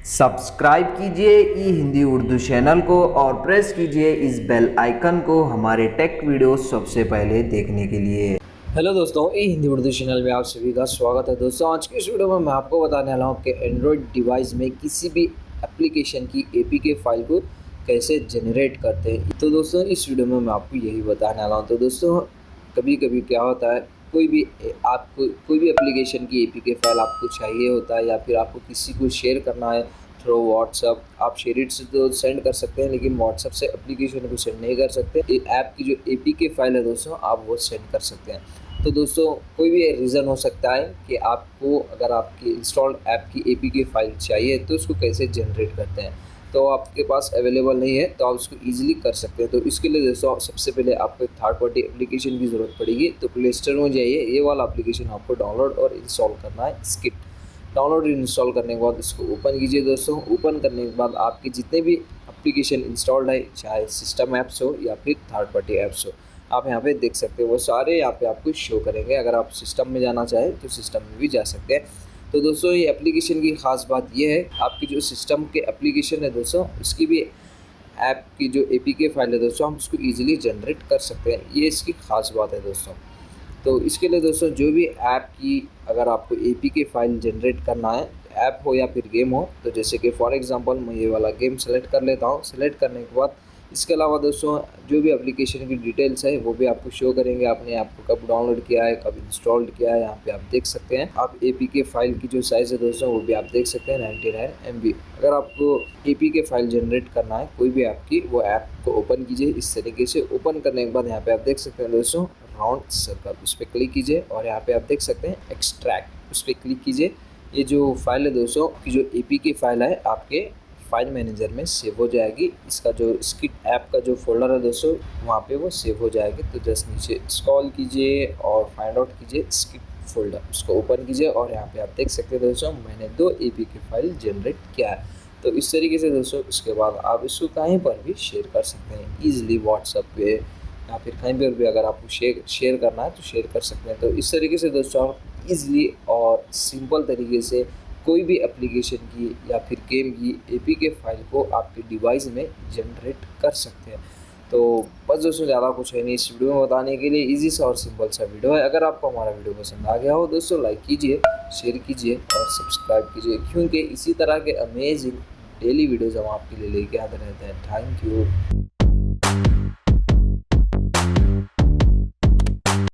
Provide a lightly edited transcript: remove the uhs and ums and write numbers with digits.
Subscribe कीजिए ई Hindi Urdu channel को और प्रेस कीजिए इस बेल आइकन को हमारे टेक वीडियो सबसे पहले देखने के लिए। हेलो दोस्तों, ई हिंदी उर्दू चैनल में आप सभी का स्वागत है। दोस्तों, आज की इस वीडियो में मैं आपको बताने वाला हूँ कि एंड्रॉयड डिवाइस में किसी भी एप्लीकेशन की APK फाइल को कैसे जनरेट करते हैं। तो दोस्तों, इस वीडियो में मैं आपको यही बताने वाला हूँ। तो दोस्तों, कभी कभी क्या होता है, कोई भी एप्लीकेशन की APK फाइल आपको चाहिए होता है या फिर आपको किसी को शेयर करना है थ्रू व्हाट्सअप। आप शेयर इट से तो सेंड कर सकते हैं, लेकिन व्हाट्सअप से एप्लीकेशन को सेंड नहीं कर सकते। ऐप की जो APK फाइल है दोस्तों, आप वो सेंड कर सकते हैं। तो दोस्तों, कोई भी रीज़न हो सकता है कि आपको अगर आपकी इंस्टॉल्ड ऐप की APK फाइल चाहिए तो उसको कैसे जनरेट करते हैं। तो आपके पास अवेलेबल नहीं है तो आप उसको ईजिली कर सकते हैं। तो इसके लिए दोस्तों, सबसे पहले आपको एक थर्ड पार्टी एप्लीकेशन की ज़रूरत पड़ेगी। तो प्ले स्टोर में जाइए, ये वाला एप्लीकेशन आपको डाउनलोड और इंस्टॉल करना है। स्किप डाउनलोड इंस्टॉल करने के बाद इसको ओपन कीजिए। दोस्तों, ओपन करने के बाद आपके जितने भी एप्लीकेशन इंस्टॉल्ड है, चाहे सिस्टम ऐप्स हो या फिर थर्ड पार्टी ऐप्स हो, आप यहाँ पे देख सकते हो। वो सारे यहाँ पे आपको शो करेंगे। अगर आप सिस्टम में जाना चाहें तो सिस्टम में भी जा सकते हैं। तो दोस्तों, ये एप्लीकेशन की ख़ास बात ये है, आपकी जो सिस्टम के एप्लीकेशन है दोस्तों, उसकी भी ऐप की जो APK फाइल है दोस्तों, हम उसको ईजिली जनरेट कर सकते हैं। ये इसकी ख़ास बात है दोस्तों। तो इसके लिए दोस्तों, जो भी ऐप की अगर आपको APK फाइल जनरेट करना है, ऐप हो या फिर गेम हो, तो जैसे कि फॉर एग्जांपल मैं ये वाला गेम सेलेक्ट कर लेता हूँ। सेलेक्ट करने के बाद इसके अलावा दोस्तों, जो भी एप्लीकेशन की डिटेल्स है वो भी आपको शो करेंगे। आपने ऐप को कब डाउनलोड किया है, कब इंस्टॉल्ड किया है, यहाँ पे आप देख सकते हैं। आप APK फाइल की जो साइज़ है दोस्तों, वो भी आप देख सकते हैं, 99 MB। अगर आपको APK फाइल जनरेट करना है कोई भी ऐप की, वो ऐप को ओपन कीजिए। इस तरीके से ओपन करने के बाद यहाँ पे आप देख सकते हैं दोस्तों, राउंड सर्कल, उस पर क्लिक कीजिए और यहाँ पे आप देख सकते हैं एक्सट्रैक्ट, उस पर क्लिक कीजिए। ये जो फाइल है दोस्तों, की जो APK फाइल है आपके फाइल मैनेजर में सेव हो जाएगी। इसका जो स्किट ऐप का जो फोल्डर है दोस्तों, वहाँ पे वो सेव हो जाएगी। तो जस्ट नीचे स्क्रॉल कीजिए और फाइंड आउट कीजिए स्किट फोल्डर, उसको ओपन कीजिए और यहाँ पे आप देख सकते हैं दोस्तों, मैंने 2 APK फाइल जनरेट किया है। तो इस तरीके से दोस्तों, उसके बाद आप इसको कहीं पर भी शेयर कर सकते हैं ईजिली, व्हाट्सएप पे या फिर कहीं पर भी अगर आपको शेयर करना है तो शेयर कर सकते हैं। तो इस तरीके से दोस्तों, आप ईजिली और सिंपल तरीके से कोई भी एप्लीकेशन की या फिर गेम की APK फाइल को आपके डिवाइस में जनरेट कर सकते हैं। तो बस दोस्तों, ज़्यादा कुछ है नहीं इस वीडियो में बताने के लिए। इजी सा और सिंपल सा वीडियो है। अगर आपको हमारा वीडियो पसंद आ गया हो दोस्तों, लाइक कीजिए, शेयर कीजिए और सब्सक्राइब कीजिए, क्योंकि इसी तरह के अमेजिंग डेली वीडियोज़ हम आपके लिए लेके आते रहते हैं। Thank you.